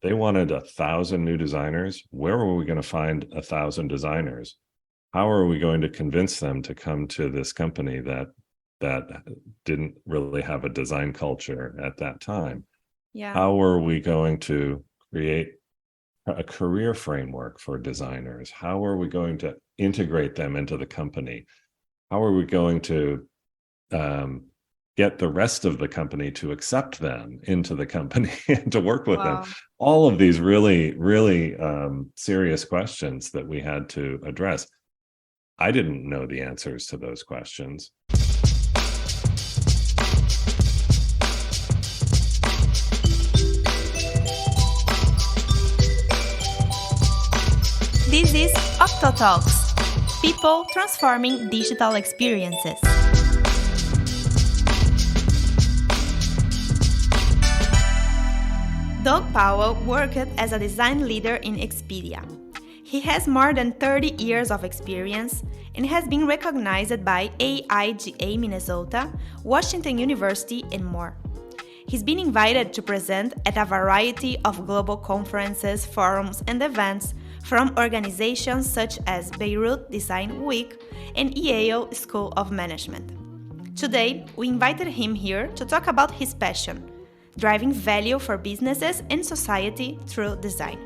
They wanted 1,000 new designers. Where were we going to find 1,000 designers? How are we going to convince them to come to this company that didn't really have a design culture at that time? Yeah. How are we going to create a career framework for designers? How are we going to integrate them into the company? How are we going to um, get the rest of the company to accept them into the company and to work with them? Wow. All of these really, really serious questions that we had to address. I didn't know the answers to those questions. This is OctoTalks, people transforming digital experiences. Doug Powell worked as a design leader in Expedia. He has more than 30 years of experience and has been recognized by AIGA Minnesota, Washington University, and more. He's been invited to present at a variety of global conferences, forums, and events from organizations such as Beirut Design Week and Yale School of Management. Today, we invited him here to talk about his passion, driving value for businesses and society through design.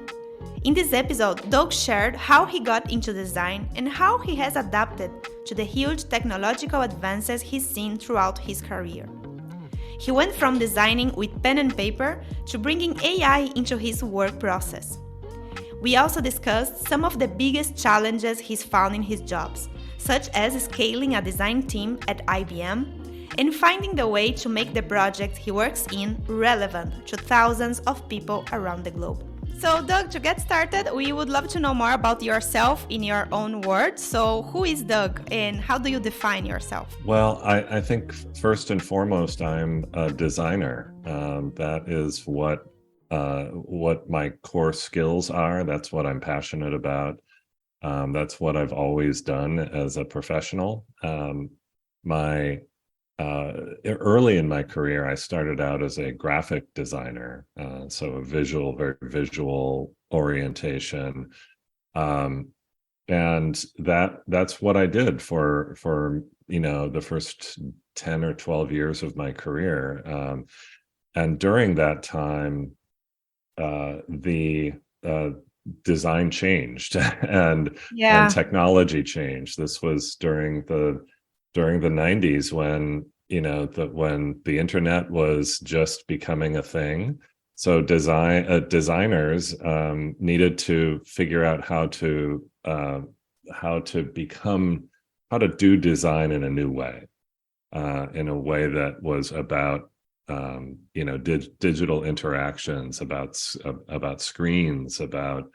In this episode, Doug shared how he got into design and how he has adapted to the huge technological advances he's seen throughout his career. He went from designing with pen and paper to bringing AI into his work process. We also discussed some of the biggest challenges he's found in his jobs, such as scaling a design team at IBM and finding the way to make the project he works in relevant to thousands of people around the globe. So, Doug, to get started, we would love to know more about yourself in your own words. So, who is Doug and how do you define yourself? Well, I think first and foremost, I'm a designer. That is what my core skills are. That's what I'm passionate about. That's what I've always done as a professional. My Early in my career, I started out as a graphic designer, so a very visual orientation, um, and that's what I did for the first 10 or 12 years of my career. And during that time, the design changed and Yeah. technology changed. This was during the 90s when when the internet was just becoming a thing. So designers needed to figure out how to become how to do design in a new way, in a way that was about digital interactions, about screens, about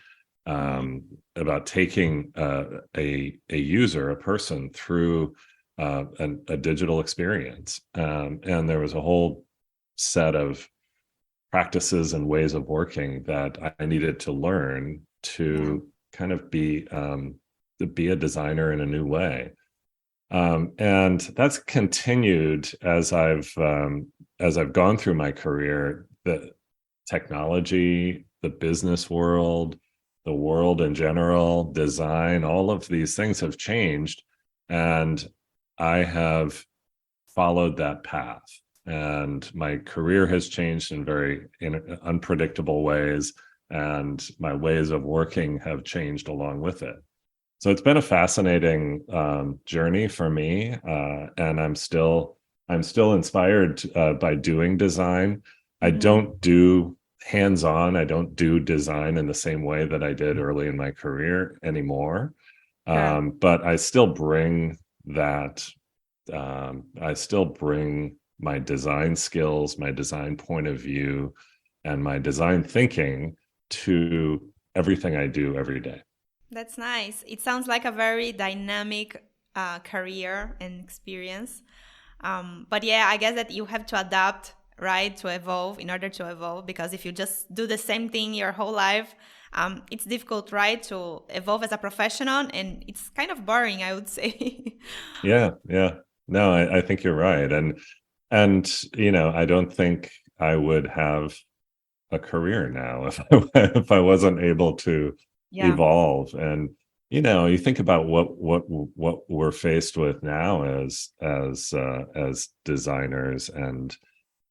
taking a user, a person, through a digital experience. And there was a whole set of practices and ways of working that I needed to learn Yeah. to kind of to be a designer in a new way. And that's continued as I've gone through my career. The technology, the business world, the world in general, design, all of these things have changed, and I have followed that path. And my career has changed in unpredictable ways, and my ways of working have changed along with it. So it's been a fascinating journey for me, and I'm still inspired by doing design. I Mhm. don't do hands-on. I don't do design in the same way that I did early in my career anymore. Sure. But I still bring that. I still bring my design skills, my design point of view, and my design thinking to everything I do every day. That's nice. It sounds like a very dynamic career and experience. But yeah, I guess that you have to adapt, right, to evolve in order to evolve. Because if you just do the same thing your whole life, it's difficult, right, to evolve as a professional, and it's kind of boring, I would say. Yeah, yeah. No, I think you're right. And I don't think I would have a career now if if I wasn't able to Yeah. evolve. And you think about what we're faced with now as designers and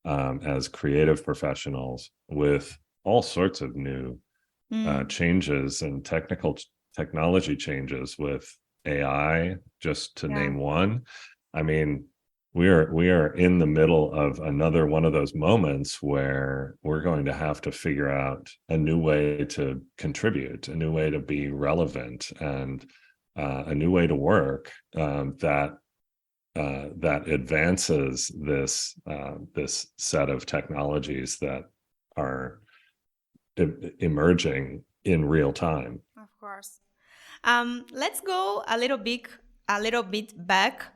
as creative professionals, with all sorts of new Mm, changes and technology changes with AI, just to yeah. name one. I mean, we are in the middle of another one of those moments where we're going to have to figure out a new way to contribute, a new way to be relevant, and a new way to work that advances this set of technologies that are emerging in real time. Of course. Let's go a little bit back,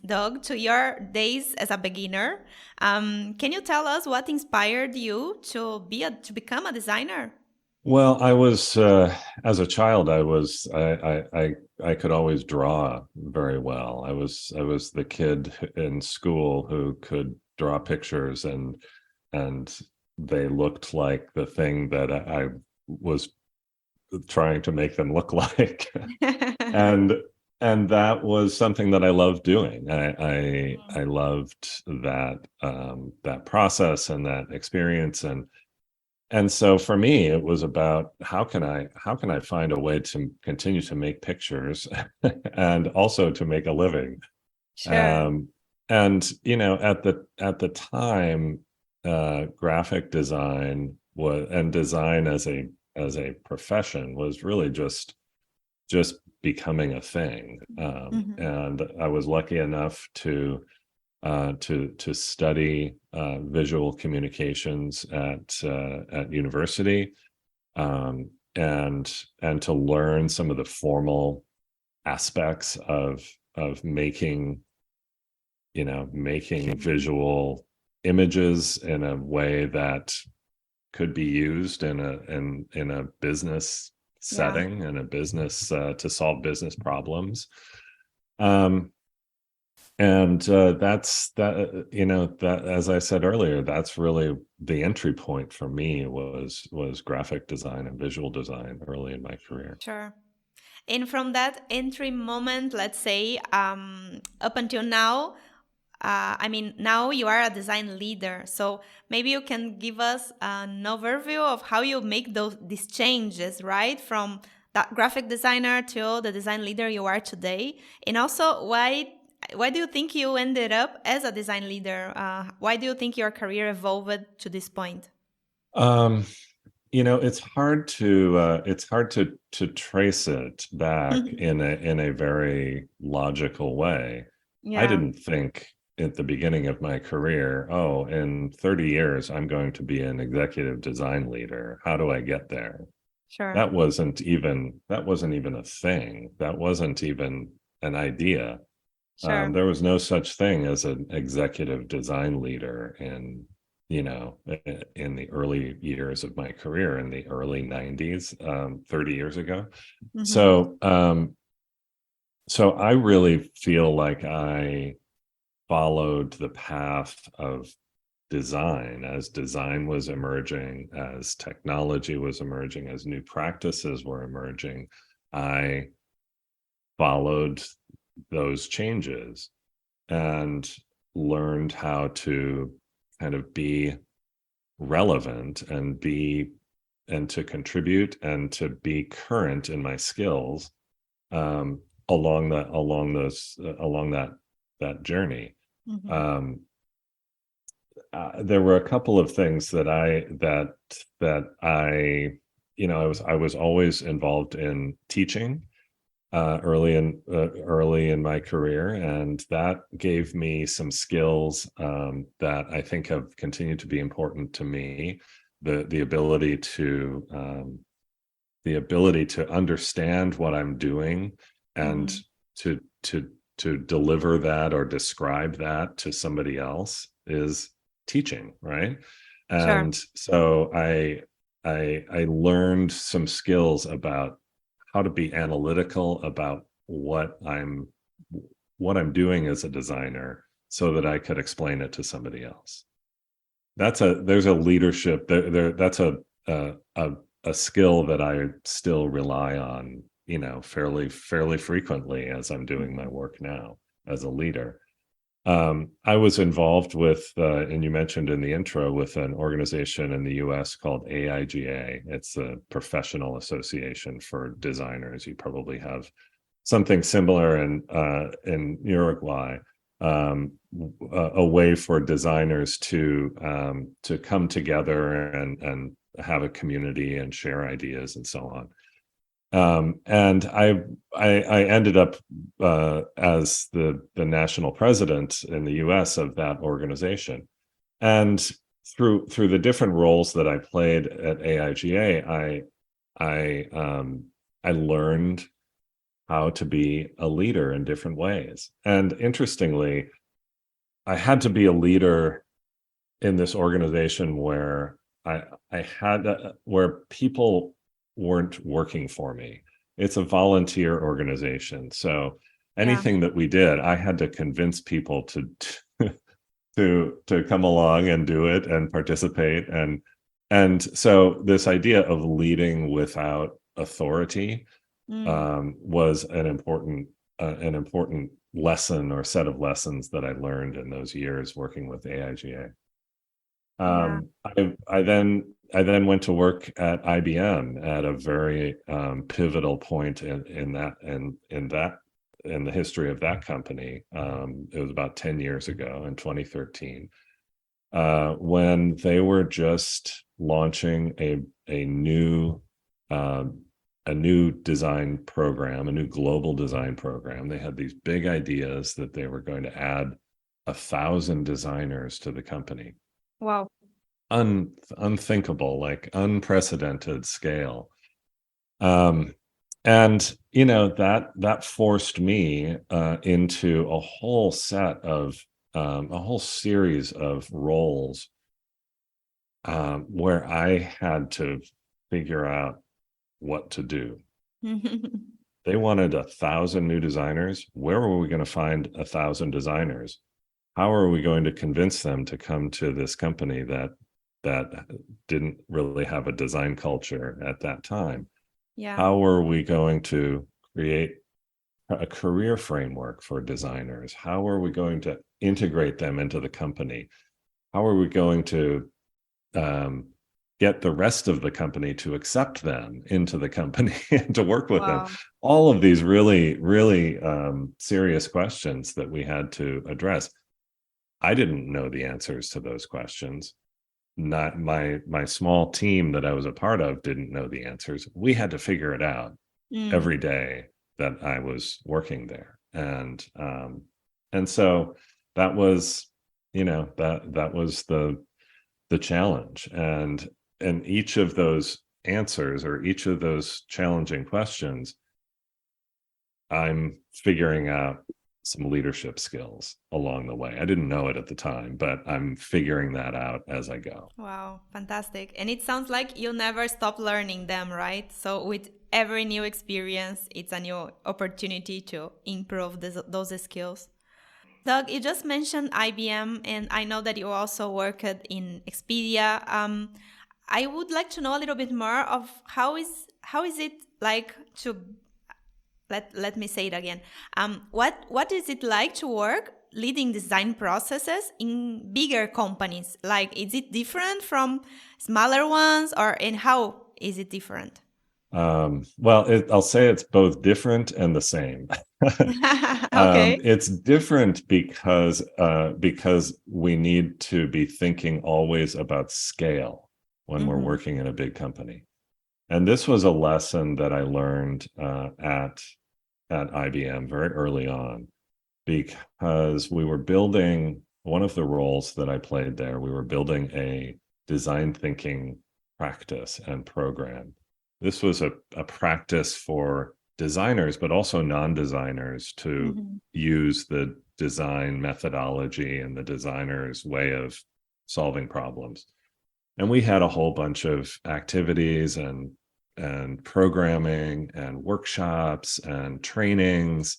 Doug, to your days as a beginner. Can you tell us what inspired you to become a designer? Well, I was as a child, I could always draw very well. I was the kid in school who could draw pictures, and they looked like the thing that I was trying to make them look like. and and that was something that I loved doing. I loved that process and that experience. And so for me, it was about how can I find a way to continue to make pictures and also to make a living. Sure. um and at the time, graphic design was and design as a profession was really just becoming a thing. Mhm. And I was lucky enough to study visual communications at university, um, and to learn some of the formal aspects of making visual images in a way that could be used in a business Yeah. setting, in a business, to solve business problems. Um, and that's that that, as I said earlier, that's really the entry point for me, was graphic design and visual design early in my career. Sure. And from that entry moment, let's say, up until now, I mean, now you are a design leader. So maybe you can give us an overview of how you make these changes, right? From that graphic designer to the design leader you are today. And also, why do you think you ended up as a design leader? Why do you think your career evolved to this point? um it's hard to trace it back in a very logical way. I Yeah, didn't think at the beginning of my career, oh, in 30 years I'm going to be an executive design leader. How do I get there? sure, That wasn't even a thing. That wasn't even an idea. sure. There was no such thing as an executive design leader in the early years of my career, in the early 90s, 30 years ago. Mm-hmm. So I really feel like I followed the path of design, as design was emerging, as technology was emerging, as new practices were emerging. I followed those changes and learned how to kind of be relevant and to contribute and to be current in my skills, along that journey. Mm-hmm. um, there were a couple of things that I was always involved in teaching, early in my career, and that gave me some skills that I think have continued to be important to me. The ability to understand what I'm doing, and Mm-hmm. to to to deliver that or describe that to somebody else, is teaching, right? Sure. And so I learned some skills about how to be analytical about what I'm doing as a designer, so that I could explain it to somebody else. there's a leadership that's a skill that I still rely on, fairly frequently as I'm doing my work now as a leader. I was involved with, and you mentioned in the intro, with an organization in the US called AIGA. It's a professional association for designers. You probably have something similar in Uruguay, a way for designers to come together and have a community and share ideas and so on. And I ended up as the national president in the U.S. of that organization, and through the different roles that I played at AIGA, I learned how to be a leader in different ways. And interestingly, I had to be a leader in this organization where I had where people weren't working for me. It's a volunteer organization, so Yeah. anything that we did, I had to convince people to to come along and do it and participate. And so this idea of leading without authority Mm. was an important lesson or set of lessons that I learned in those years working with AIGA. Yeah. I then went to work at IBM at a very pivotal point in the history of that company. It was about 10 years ago in 2013, when they were just launching a new design program, a new global design program. They had these big ideas that they were going to add 1,000 designers to the company. Wow. Unthinkable, like unprecedented scale. And that forced me into a whole series of roles, where I had to figure out what to do. They wanted 1,000 new designers. Where were we going to find 1,000 designers? How are we going to convince them to come to this company that didn't really have a design culture at that time? Yeah. How are we going to create a career framework for designers? How are we going to integrate them into the company? How are we going to get the rest of the company to accept them into the company and to work with them? Wow. All of these really, really serious questions that we had to address. I didn't know the answers to those questions. Not my small team that I was a part of didn't know the answers. We had to figure it out Mm. every day that I was working there. And so that was, that was the challenge. And each of those answers, or each of those challenging questions, I'm figuring out some leadership skills along the way. I didn't know it at the time, but I'm figuring that out as I go. Wow, fantastic. And it sounds like you never stop learning them, right? So with every new experience, it's a new opportunity to improve those skills. Doug, you just mentioned IBM, and I know that you also worked in Expedia. I would like to know a little bit more of how is it like to let me say it again. What is it like to work leading design processes in bigger companies? Like, is it different from smaller ones, or and how is it different? Well, I'll say it's both different and the same. Okay. It's different because we need to be thinking always about scale when we're Mm-hmm. working in a big company. And this was a lesson that I learned at IBM very early on, because we were building one of the roles that I played there. We were building a design thinking practice and program. This was a practice for designers, but also non-designers, to Mm-hmm. use the design methodology and the designer's way of solving problems. And we had a whole bunch of activities and programming and workshops and trainings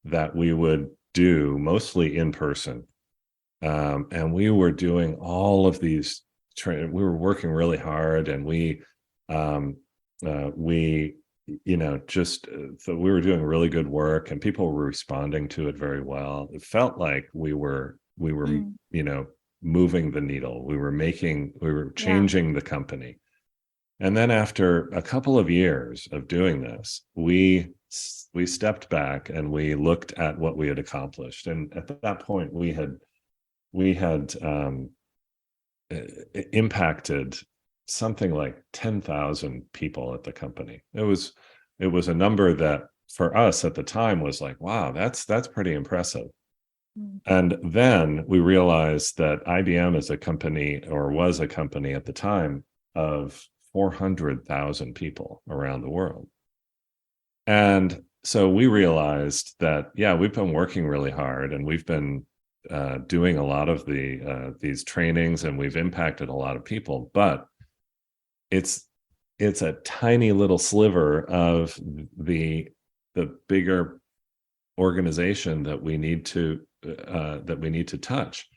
that we would do mostly in person. And we were doing all of these we were working really hard, and we just so we were doing really good work, and people were responding to it very well. It felt like we were Mm. moving the needle. We were Yeah. changing the company. And then after a couple of years of doing this, we stepped back and we looked at what we had accomplished. And at that point, we had impacted something like 10,000 people at the company. It was a number that for us at the time was like, wow, that's pretty impressive. Mm. And then we realized that IBM is a company, or was a company at the time, of 400,000 people around the world. And so we realized that, yeah, we've been working really hard, and we've been doing a lot of these trainings, and we've impacted a lot of people, but it's it's a tiny little sliver of the bigger organization that we need to touch.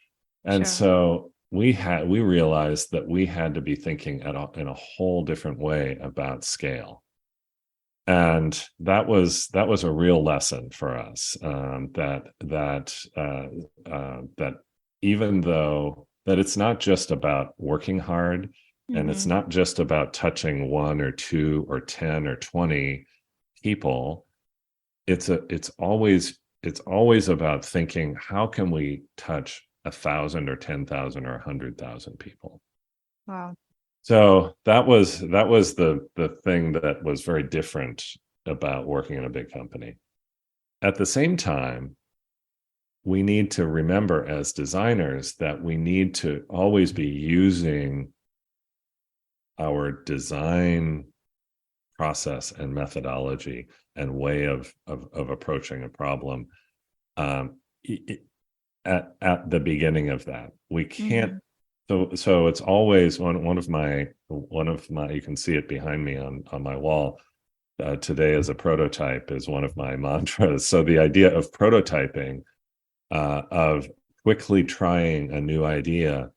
And Sure. so we realized that we had to be thinking in a whole different way about scale. And that was a real lesson for us, that even though that it's not just about working hard, and it's Hmm. not just about touching one or two or 10 or 20 people. It's always about thinking, how can we touch 1,000 or 10,000 or 100,000 people. Wow. So that was the thing that was very different about working in a big company. At the same time, we need to remember as designers that we need to always be using our design process and methodology and way of approaching a problem, um, at the beginning of that. We can't. Hmm. So it's always one of my, you can see it behind me on my wall. Today as a prototype is one of my mantras. So the idea of prototyping, of quickly trying a new idea,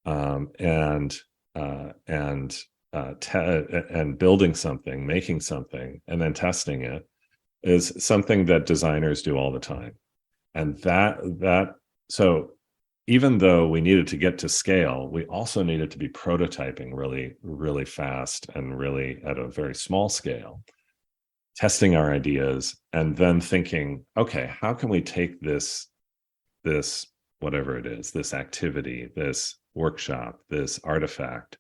and and building something, making something, and then testing it, is something that designers do all the time. And that so even though we needed to get to scale, we also needed to be prototyping really, really fast and really at a very small scale, testing our ideas, and then thinking, okay, how can we take this whatever it is, this activity, this workshop, this artifact,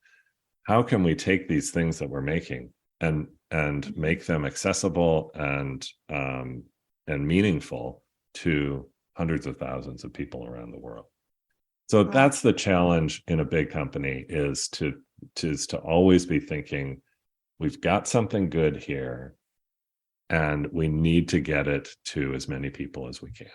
how can we take these things that we're making and Hmm. make them accessible and meaningful to hundreds of thousands of people around the world. So Wow. that's the challenge in a big company, is to always be thinking, we've got something good here, and we need to get it to as many people as we can.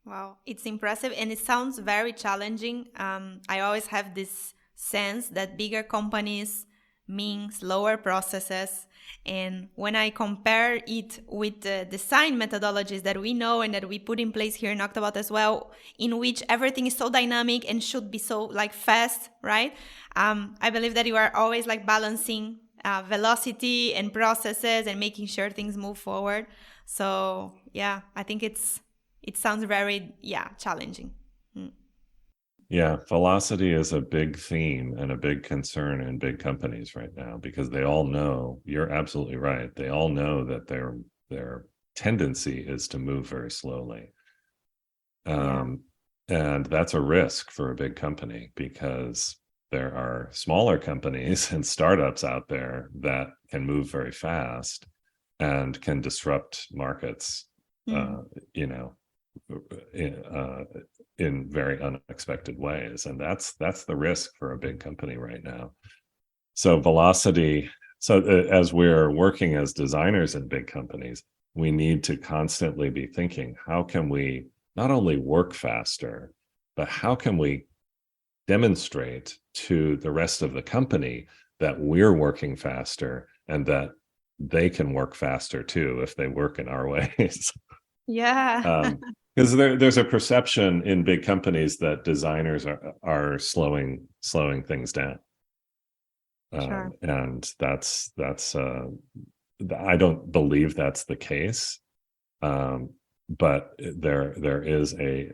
Wow, it's impressive and it sounds very challenging. I always have this sense that bigger companies mean slower processes. And when I compare it with the design methodologies that we know and that we put in place here in Octobot as well, in which everything is so dynamic and should be so like fast, right? I believe that you are always like balancing velocity and processes and making sure things move forward. So yeah, I think it sounds very, yeah, challenging. Mm. Yeah, velocity is a big theme and a big concern in big companies right now, because they all know, you're absolutely right. They all know that their tendency is to move very slowly. Yeah. Um, and that's a risk for a big company, because there are smaller companies and startups out there that can move very fast and can disrupt markets, Mm. uh, you know, in, uh, in very unexpected ways. And that's the risk for a big company right now. So velocity. So as we're working as designers in big companies, we need to constantly be thinking, how can we not only work faster, but how can we demonstrate to the rest of the company that we're working faster, and that they can work faster too if they work in our ways. Yeah. um, Because there's a perception in big companies that designers are slowing things down, Sure. and that's I don't believe that's the case, um, but there is a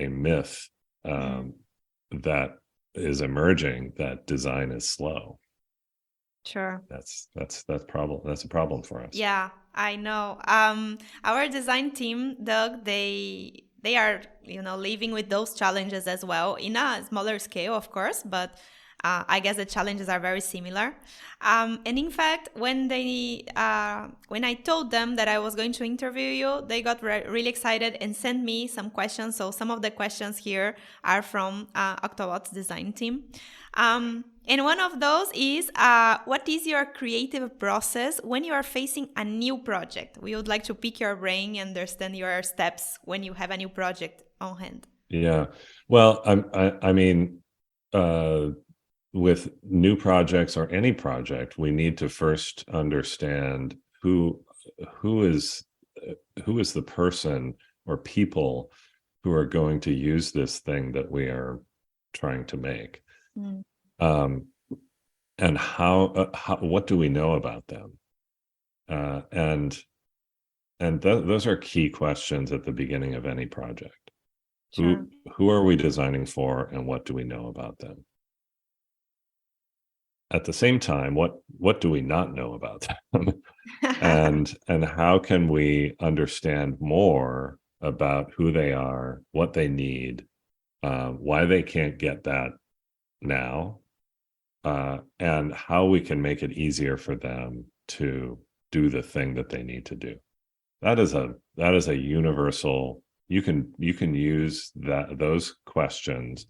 myth Mm, um, that is emerging that design is slow. sure. That's a problem for us. Yeah, I know. Our design team, Doug, they are, living with those challenges as well in a smaller scale, of course, but I guess the challenges are very similar. And in fact, when I told them that I was going to interview you, they got really excited and sent me some questions. So some of the questions here are from Octobot's design team. And one of those is, what is your creative process when you are facing a new project? We would like to pick your brain and understand your steps when you have a new project on hand. Yeah. Well, I mean, uh, with new projects or any project, we need to first understand who is who is the person or people who are going to use this thing that we are trying to make, Mm, um, and how what do we know about them, and those are key questions at the beginning of any project. sure. Who are we designing for, and what do we know about them? At the same time, what do we not know about them? And how can we understand more about who they are, what they need, why they can't get that now, and how we can make it easier for them to do the thing that they need to do. That is a universal. You can use those questions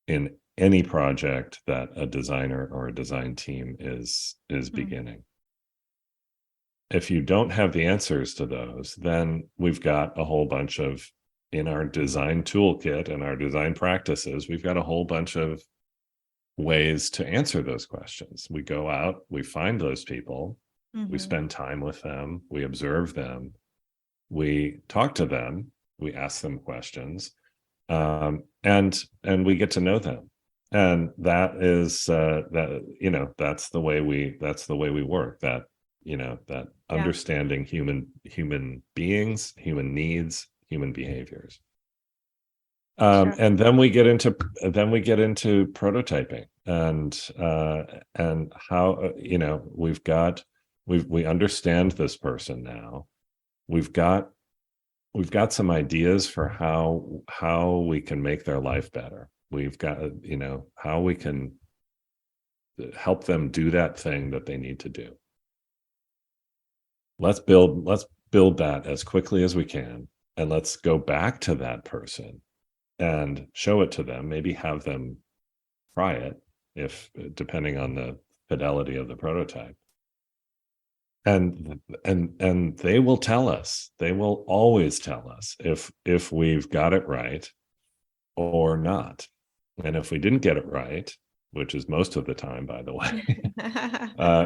in any project that a designer or a design team is Mm, beginning. If you don't have the answers to those, then we've got a whole bunch of, in our design toolkit and our design practices, we've got a whole bunch of ways to answer those questions. We go out, we find those people, we mhm. spend time with them, we observe them, we talk to them, we ask them questions, and we get to know them. And that is that that's the way we work. That Yeah, understanding human beings, human needs, human behaviors. sure. And then we get into prototyping, and how we understand this person now. We've got we've got some ideas for how we can make their life better. We've got how we can help them do that thing that they need to do. Let's build that as quickly as we can, and let's go back to that person and show it to them, maybe have them try it, if depending on the fidelity of the prototype. And they will tell us, they will always tell us if we've got it right or not. And if we didn't get it right, which is most of the time, by the way,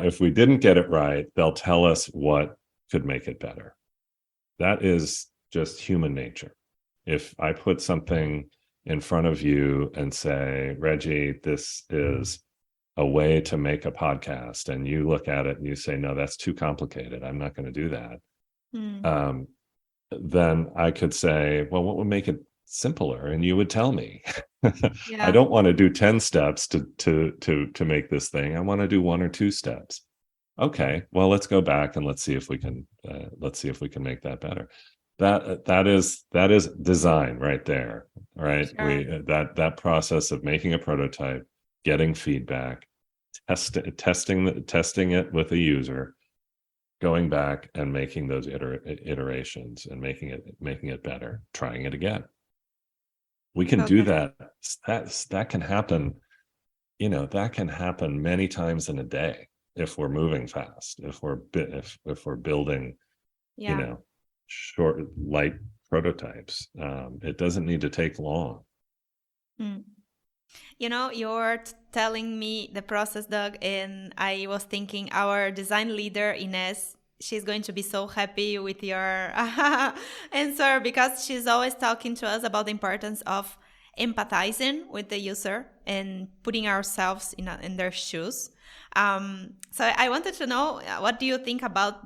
if we didn't get it right, they'll tell us what could make it better. That is just human nature. If I put something in front of you and say, Reggie, this is a way to make a podcast, and you look at it and you say, no, that's too complicated, I'm not going to do that, Mm, um, then I could say, well, what would make it simpler? And you would tell me. I yeah. don't want to do 10 steps to make this thing. I want to do 1 or 2 steps. Okay, well, let's go back and let's see if we can make that better. That is design right there, right? Sure. That process of making a prototype, getting feedback, testing it with a user, going back and making those iterations and making it better, trying it again. We can do Totally. that. That can happen. That can happen many times in a day if we're moving fast. If we're building, you Yeah. know, short, light prototypes. It doesn't need to take long. Mm. You're telling me the process, Doug, and I was thinking our design leader, Ines. she's going to be so happy with your answer, because she's always talking to us about the importance of empathizing with the user and putting ourselves in their shoes. So I wanted to know, what do you think about,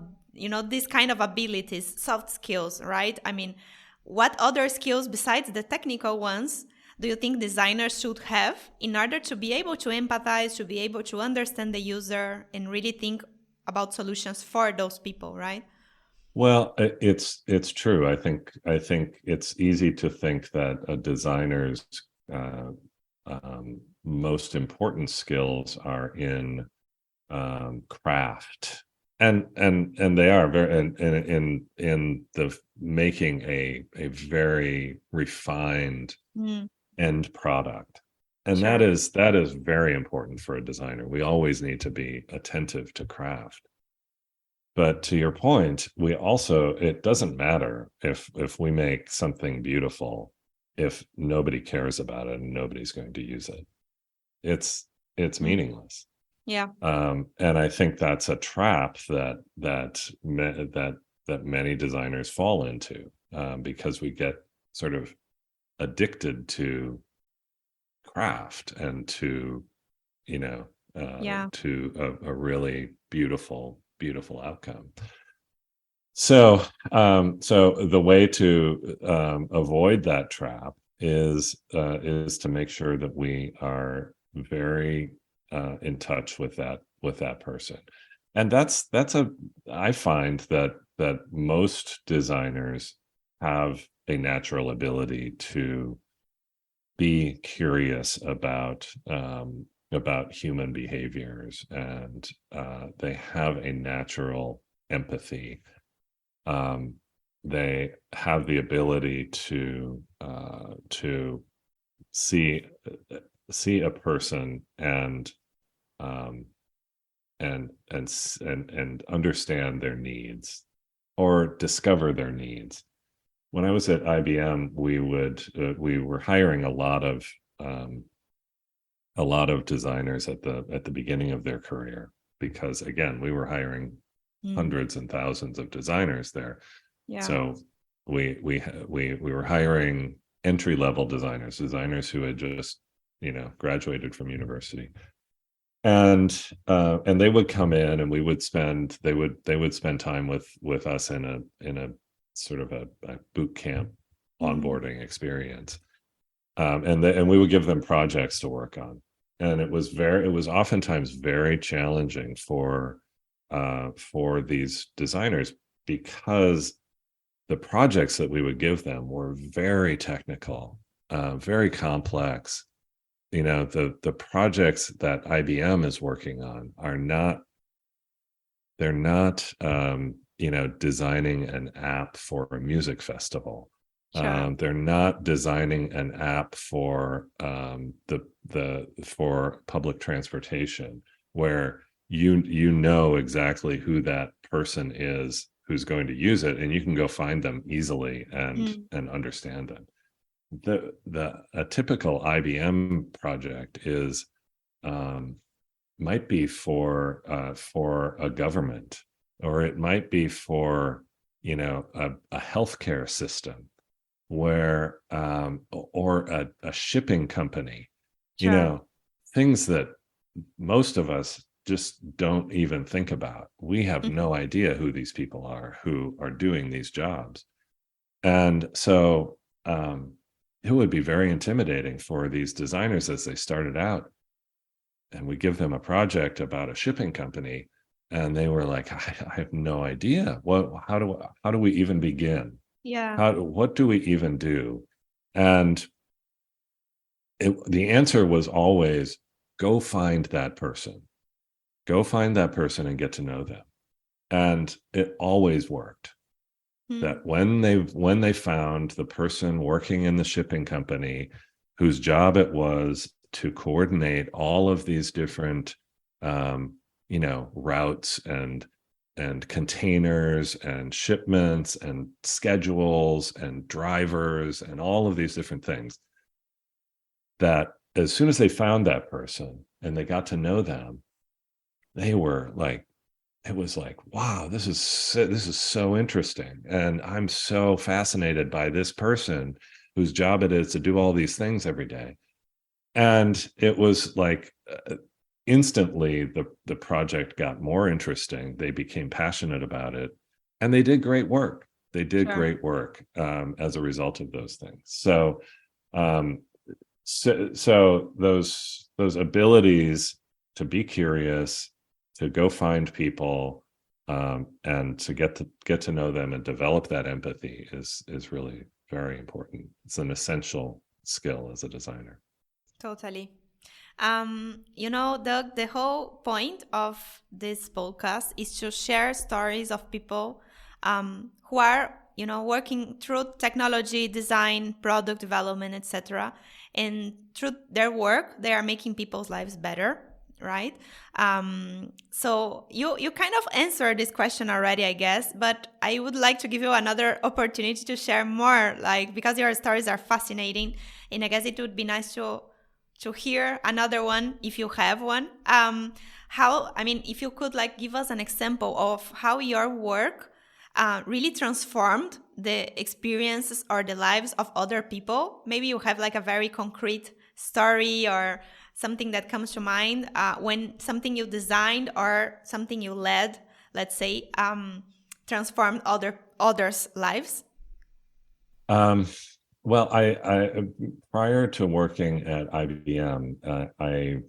these kind of abilities, soft skills, right? I mean, what other skills besides the technical ones do you think designers should have in order to be able to empathize, to be able to understand the user and really think about solutions for those people, right? Well, it's true. I think it's easy to think that a designer's uh, most important skills are in craft, and they are very in the making a very refined Mm, end product. And that sure. is very important for a designer. We always need to be attentive to craft. But to your point, we also, it doesn't matter if we make something beautiful if nobody cares about it and nobody's going to use it. It's Mm, meaningless. yeah, And I think that's a trap that many designers fall into, because we get sort of addicted to craft and to, you know yeah, to a really beautiful outcome. So the way to avoid that trap is to make sure that we are very in touch with that person. And that's a I find that most designers have a natural ability to be curious about human behaviors, and they have a natural empathy. um, they have the ability to see see a person um, and understand their needs or discover their needs. When I was at IBM, we were hiring um, a lot of designers at the beginning of their career, because again, we were hiring mm, hundreds and thousands of designers there. yeah, So we were hiring entry level designers who had just graduated from university, and they would come in, and they would spend time with us in a sort of a boot camp mm, onboarding experience. And we would give them projects to work on, and it was oftentimes very challenging for these designers, because the projects that we would give them were very technical, very complex. The projects that IBM is working on are not they're not designing an app for a music festival. sure. They're not designing an app for the for public transportation, where you know exactly who that person is who's going to use it, and you can go find them easily Mm, and understand them. The A typical IBM project is um, might be for a government, or it might be for a healthcare system, where or a shipping company, you sure. know things that most of us just don't even think about. We have Mhm, no idea who these people are who are doing these jobs. And so it would be very intimidating for these designers as they started out, and we give them a project about a shipping company, and they were like, I have no idea how do we even begin, yeah. what do we even do. And the answer was always, go find that person, and get to know them. And it always worked, Mm, that when they found the person working in the shipping company, whose job it was to coordinate all of these different um, routes and containers and shipments and schedules and drivers and all of these different things, that as soon as they found that person and they got to know them, they were like it was like, wow, this is so interesting, and I'm so fascinated by this person whose job it is to do all these things every day. And it was like instantly the project got more interesting. They became passionate about it, and they did great work. They did Sure. great work as a result of those things. Um, so those abilities to be curious, to go find people, and to get to know them and develop that empathy is really very important. It's an essential skill as a designer. Totally. Doug, the whole point of this podcast is to share stories of people who are, working through technology, design, product development, etc. And through their work, they are making people's lives better, right? So you kind of answered this question already, I guess, but I would like to give you another opportunity to share more, like because your stories are fascinating, and I guess it would be nice to hear another one if you have one. If you could like give us an example of how your work really transformed the experiences or the lives of other people. Maybe you have like a very concrete story or something that comes to mind when something you designed or something you led, let's say, transformed others' lives. Um, well, I prior to working at IBM, I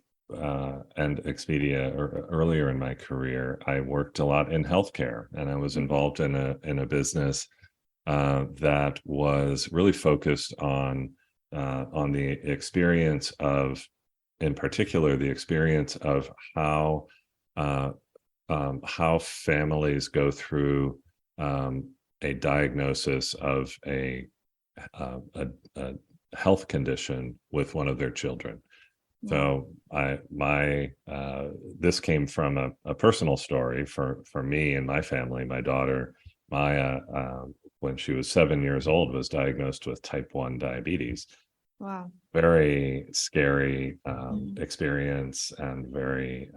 and Expedia, or earlier in my career, I worked a lot in healthcare, and I was Mhm. involved in a business that was really focused on the experience of, in particular, the experience of how families go through a diagnosis of a health condition with one of their children. Wow. So I my this came from a personal story for me and my family. My daughter Maya, when she was 7 years old, was diagnosed with type 1 diabetes. Wow. Very scary Mm. experience, and very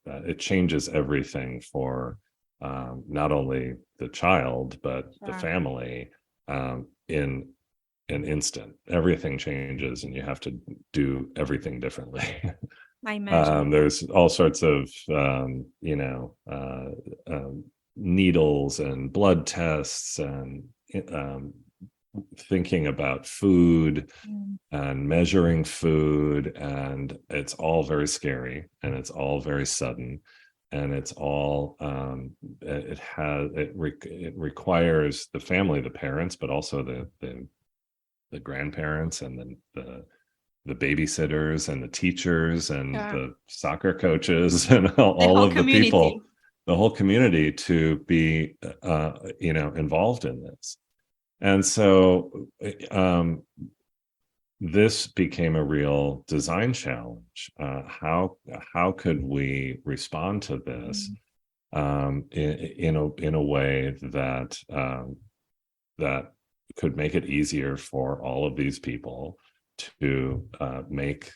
it changes everything for not only the child but the Sure. family in an instant. Everything changes, and you have to do everything differently. I imagine. There's all sorts of needles and blood tests, and um, thinking about food Mm. and measuring food, and it's all very scary, and it's all very sudden, and it's all it requires the family, the parents, but also the grandparents, and then the babysitters and the teachers and Sure. the soccer coaches and The all whole of the people, community. the whole community, to be involved in this. And so this became a real design challenge. How could we respond to this Mm. in a way that could make it easier for all of these people to make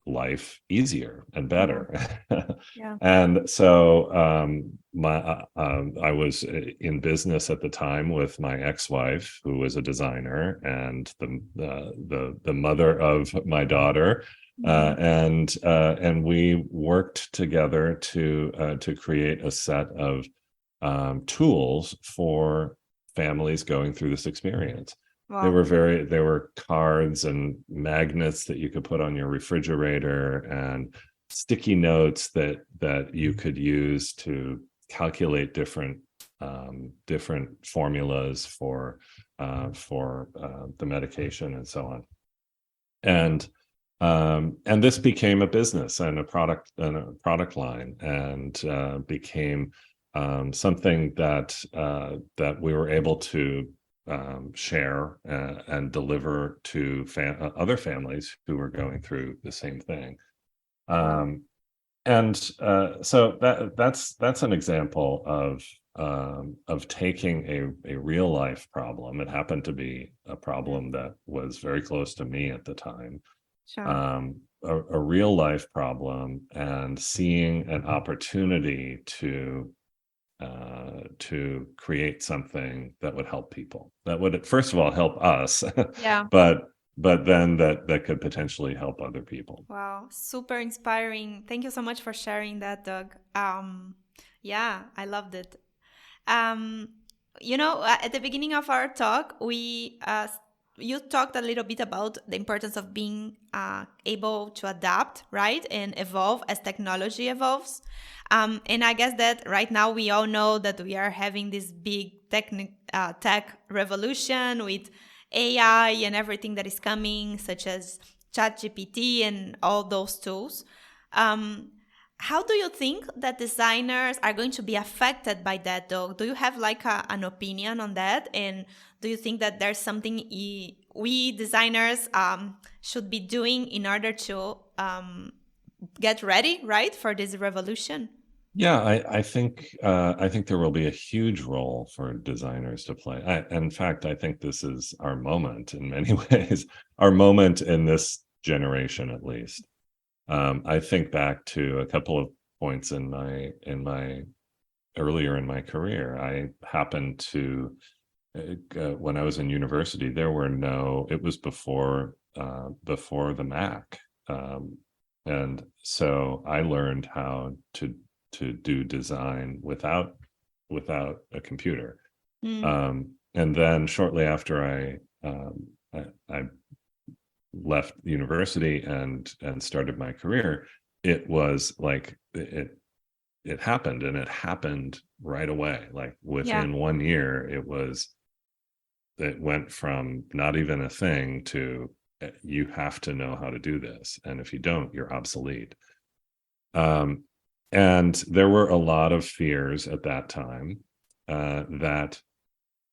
life easier and Yeah. better. Yeah. And so I was in business at the time with my ex-wife, who was a designer, and the mother of my daughter, Mhm. and we worked together to create a set of tools for families going through this experience. Wow. There were cards and magnets that you could put on your refrigerator, and sticky notes that you could use to calculate different formulas for the medication and so on. And this became a business and a product line, and became something that we were able to share and deliver to other families who were going through the same thing. Wow. Um, and so that's an example of taking a real life problem. It happened to be a Yeah. problem that was very close to me at the time, Sure. um, a real life problem and seeing an opportunity to create something that would help people, that would first of all help us, Yeah. but then that could potentially help other people. Wow, super inspiring. Thank you so much for sharing that, Doug. Yeah, I loved it. Um, at the beginning of our talk, you talked a little bit about the importance of being able to adapt, right, and evolve as technology evolves. And I guess that right now we all know that we are having this big tech revolution with AI and everything that is coming, such as ChatGPT and all those tools. Um, how do you think that designers are going to be affected by that, though? Do you have like an opinion on that? And do you think that there's something we designers should be doing in order to get ready, right, for this revolution? Yeah, I think there will be a huge role for designers to play. In fact, I think this is our moment in many ways, our moment in this generation at least. I think back to a couple of points in my earlier in my career. I happened to when I was in university, there were no. It was before the Mac, and so I learned how to do design without a computer. Mm, And then shortly after I left university and started my career, it was like it happened, and it happened right away. Like yeah. within 1 year, it went from not even a thing to you have to know how to do this, and if you don't, you're obsolete. Um, and there were a lot of fears at that time that,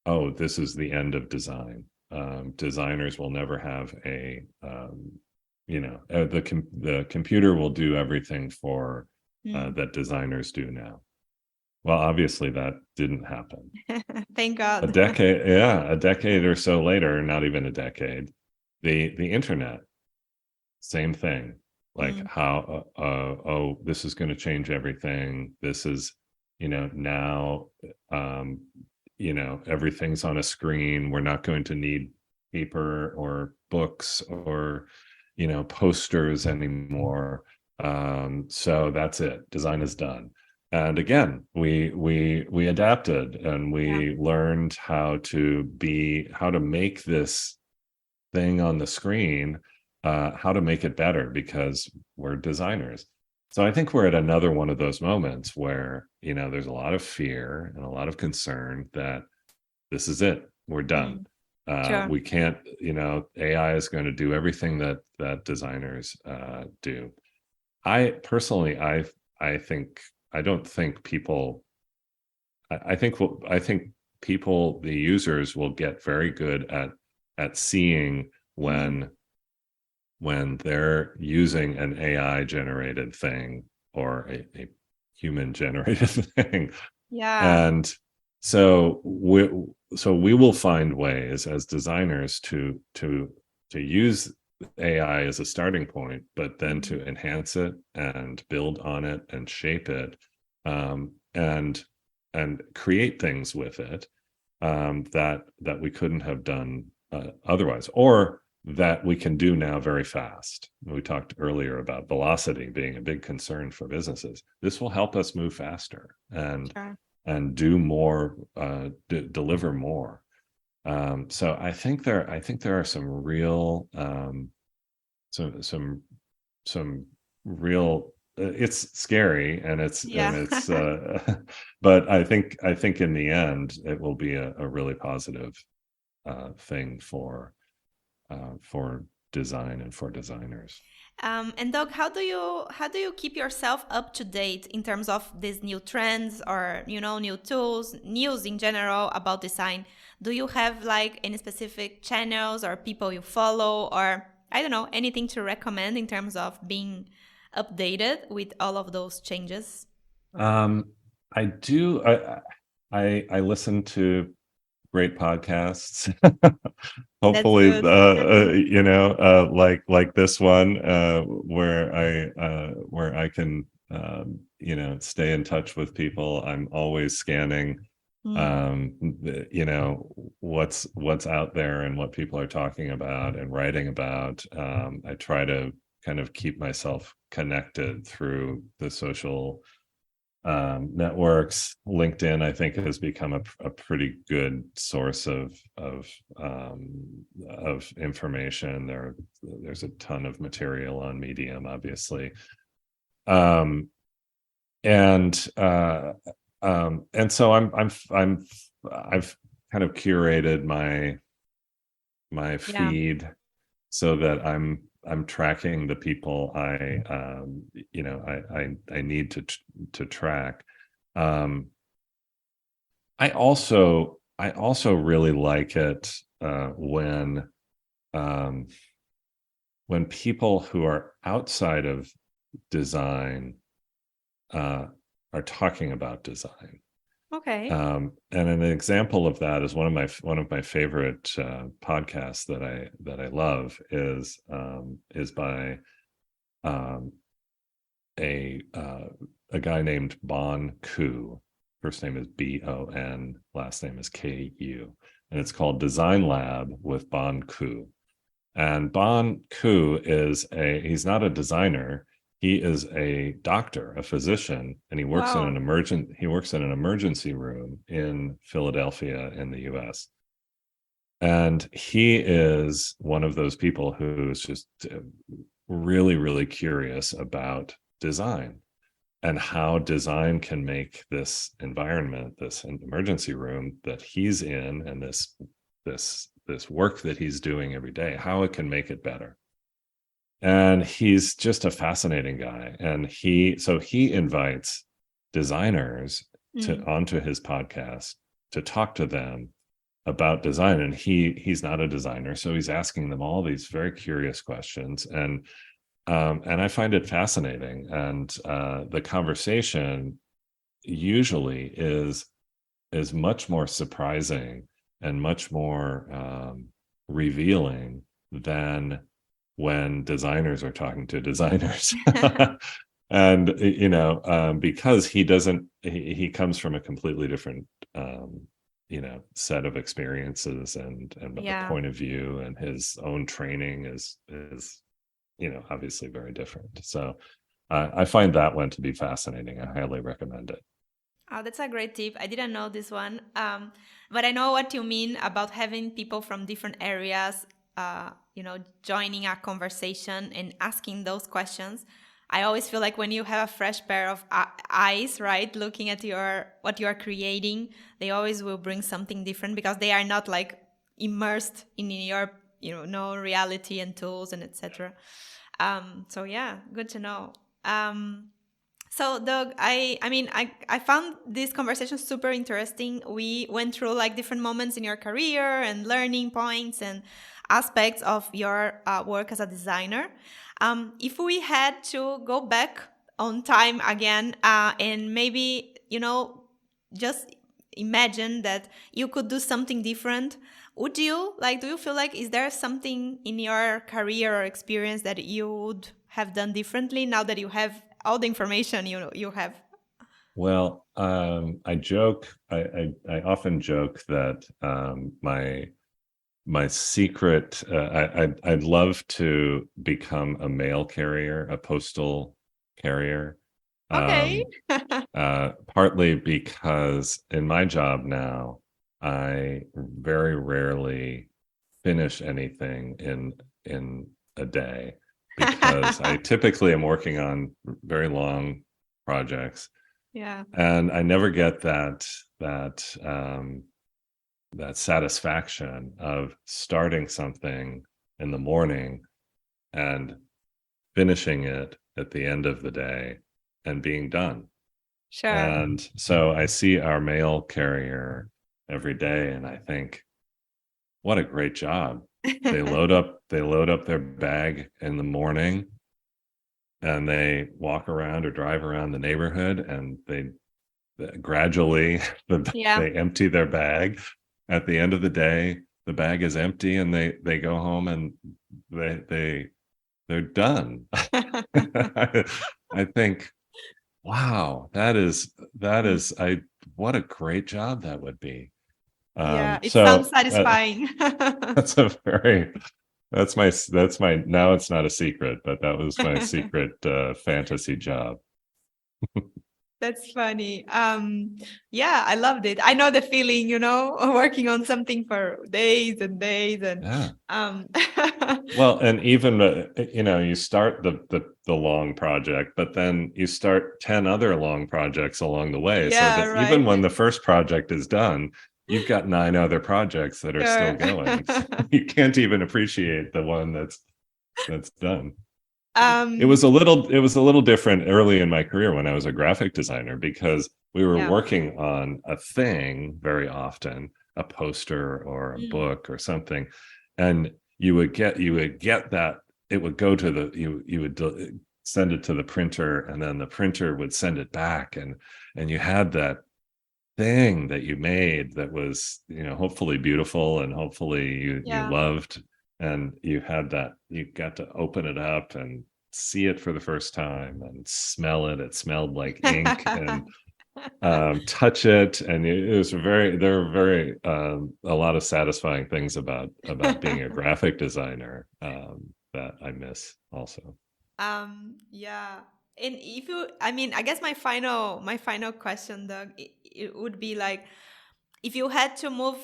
oh, this is the end of design. Designers will never have the computer will do everything for Mm. that designers do now. Well, obviously that didn't happen. Thank A God. decade, yeah, a decade or so later, not even a decade, the internet, same thing. Like Mm, how oh, this is going to change everything. This is, now um everything's on a screen. We're not going to need paper or books or posters anymore. So that's it. Design is done. And again, we adapted, and yeah. we learned how to make this thing on the screen, how to make it better, because we're designers. So I think we're at another one of those moments where, there's a lot of fear and a lot of concern that this is it, we're done. Mm, sure. We can't, AI is going to do everything that designers do. I personally, I think, I don't think people, I think people, the users, will get very good at seeing Mm, when they're using an AI generated thing or a human generated thing. yeah. And so we will find ways as designers to use AI as a starting point, but then Mm, to enhance it and build on it and shape it, and create things with it, that we couldn't have done otherwise, or that we can do now very fast. We talked earlier about velocity being a big concern for businesses. This will help us move faster sure. and do more, deliver more. So I think there are some real, some real. It's scary, and Yeah. it's, but I think in the end it will be a really positive thing for design and for designers. And Doug, how do you keep yourself up to date in terms of these new trends or new tools, news in general about design? Do you have like any specific channels or people you follow, or I don't know, anything to recommend in terms of being updated with all of those changes? I do. I listen to great podcasts. That's Hopefully, good. like this one, where I can, stay in touch with people. I'm always scanning, Mm, what's out there and what people are talking about and writing about. I try to kind of keep myself connected through the social networks. LinkedIn, I think, has become a pretty good source of information. There's a ton of material on Medium, obviously, um, and so I've kind of curated my yeah. feed so that I'm tracking the people I need to track. Um, I also really like it um, when people who are outside of design uh, are talking about design. Okay. And an example of that is one of my favorite podcasts that I love is by um, a guy named Bon Ku. First name is Bon, last name is Ku, and it's called Design Lab with Bon Ku. And Bon Ku he's not a designer. He is a doctor, a physician, and Wow. he works in an emergency room in Philadelphia in the US. And he is one of those people who's just really, really curious about design and how design can make this environment, this emergency room that he's in, and this work that he's doing every day, how it can make it better. And he's just a fascinating guy. And he invites designers Mm, onto his podcast to talk to them about design. And he's not a designer, so he's asking them all these very curious questions. And I find it fascinating. And the conversation usually is much more surprising and much more revealing than when designers are talking to designers. And because he comes from a completely different set of experiences and a yeah. point of view, and his own training is obviously very different. So I find that one to be fascinating. I highly recommend it. Oh, that's a great tip. I didn't know this one. But I know what you mean about having people from different areas, joining a conversation and asking those questions. I always feel like when you have a fresh pair of eyes, right, looking at what you are creating, they always will bring something different because they are not like immersed in your, no reality and tools and etc. So yeah, good to know. So Doug, I found this conversation super interesting. We went through like different moments in your career and learning points and aspects of your work as a designer. If we had to go back on time again, and maybe just imagine that you could do something different, would you like? Do you feel like is there something in your career or experience that you would have done differently now that you have all the information you have? Well, I often joke that my secret, I'd love to become a mail carrier, a postal carrier. Okay. Partly because in my job now, I very rarely finish anything in a day, because I typically am working on very long projects, Yeah. and I never get that satisfaction of starting something in the morning and finishing it at the end of the day and being done. Sure. And so I see our mail carrier every day and I think, what a great job. They load up their bag in the morning, and they walk around or drive around the neighborhood, and they gradually Yeah. they empty their bag, at the end of the day, the bag is empty, and they go home and they're done. I think, wow, that is what a great job that would be. Yeah, it sounds So satisfying. that's my now it's not a secret, but that was my secret fantasy job. That's funny. Yeah, I loved it. I know the feeling, working on something for days and days and Yeah. um Well, and even you start the long project, but then you start 10 other long projects along the way, so yeah, that even right. when the first project is done, you've got 9 other projects that are still Sure. going. So you can't even appreciate the one that's done. It Um, was a little different early in my career when I was a graphic designer, because we were yeah. working on a thing very often, a poster or a Mm, book or something, and you would get that it would go to you would send it to the printer, and then the printer would send it back, and you had that thing that you made that was, hopefully beautiful, and hopefully you yeah. loved, and you got to open it up and see it for the first time and smell it. It smelled like ink, and touch it, and it was there were very a lot of satisfying things about being a graphic designer, that I miss also. Yeah. And I guess my final question, Doug, it would be like, if you had to move,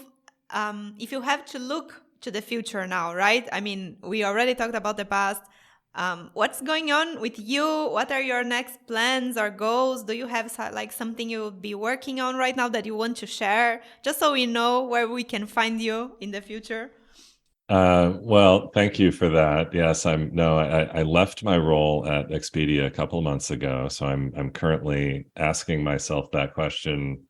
if you have to look to the future now, right? I mean, we already talked about the past. What's going on with you? What are your next plans or goals? Do you have like something you'll be working on right now that you want to share, just so we know where we can find you in the future? Well, thank you for that. Yes, I left my role at Expedia a couple of months ago, so I'm currently asking myself that question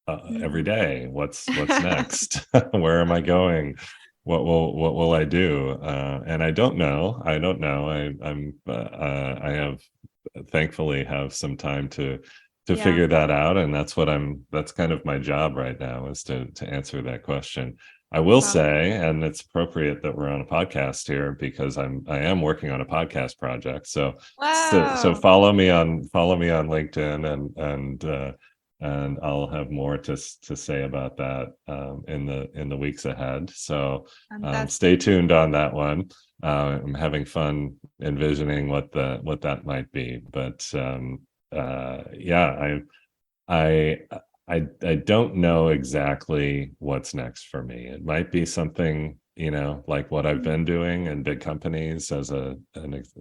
every Mm. day. What's next? Where am I going? What will I do? And I don't know. I don't know. I have thankfully have some time to Yeah. figure that out, and that's kind of my job right now, is to answer that question. I will Wow. say, and it's appropriate that we're on a podcast here, because I am working on a podcast project. So Wow. follow me on LinkedIn, and I'll have more to say about that, in the weeks ahead. So stay Fantastic. tuned on that one. I'm having fun envisioning what that might be, but yeah, I I don't know exactly what's next for me. It might be something, like what I've Mm. been doing in big companies as an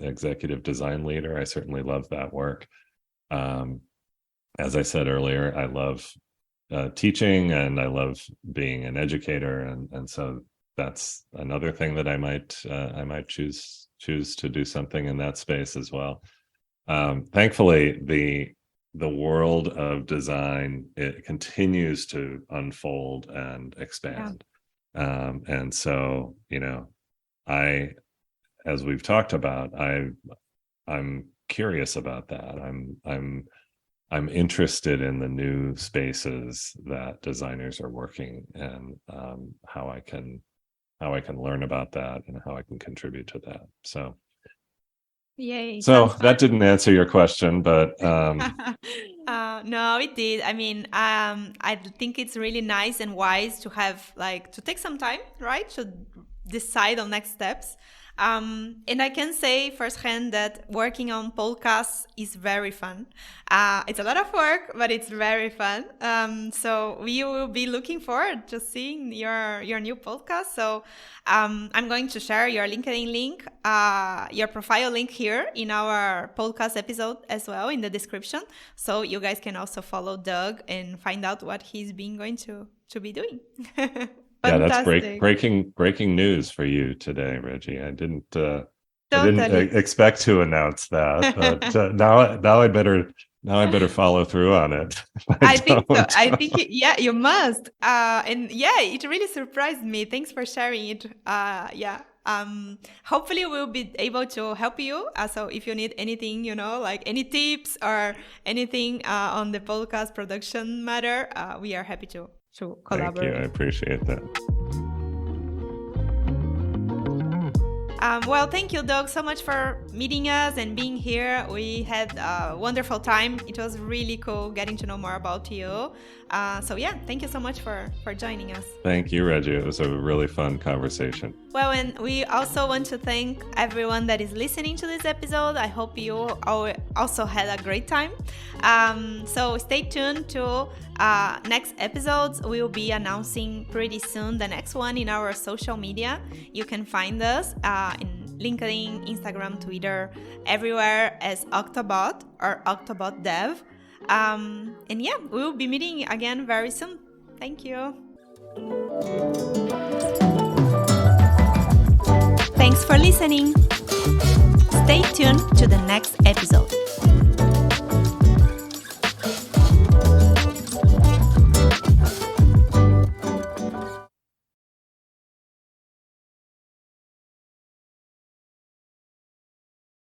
executive design leader. I certainly love that work. Um, as I said earlier, I love teaching, and I love being an educator, and so that's another thing that I might choose to do something in that space as well. Thankfully, the world of design, it continues to unfold and Yeah. expand, and so, I as we've talked about, I'm curious about that. I'm interested in the new spaces that designers are working, and how I can learn about that, and how I can contribute to that. Yay, So sounds that fun. didn't answer your question, but No, it did. I think it's really nice and wise to have like to take some time, right, to decide on next steps. And I can say firsthand that working on podcasts is very fun. It's a lot of work, but it's very fun. So we will be looking forward to seeing your new podcast. So I'm going to share your LinkedIn link, your profile link here in our podcast episode as well in the description. So you guys can also follow Doug and find out what he's been going to be doing. yeah, that's Fantastic. breaking news for you today, Reggie. I didn't Totally. expect to announce that, but now I better follow through on it. If I I think so. don't. I think, yeah, you must. And yeah, it really surprised me. Thanks for sharing it. Yeah. Hopefully we'll be able to help you. So if you need anything, like any tips or anything on the podcast production matter, we are happy to to Thank collaborate. you. I appreciate that. Well, thank you, Doug, so much for meeting us and being here. We had a wonderful time. It was really cool getting to know more about you. So yeah, thank you so much for joining us. Thank you, Reggie. It was a really fun conversation. Well, and we also want to thank everyone that is listening to this episode. I hope you also had a great time. So stay tuned to next episodes. We'll be announcing pretty soon the next one in our social media. You can find us in LinkedIn, Instagram, Twitter, everywhere as Octobot or Octobot Dev. And yeah, we'll be meeting again very soon. Thank you. Thanks for listening. Stay tuned to the next episode.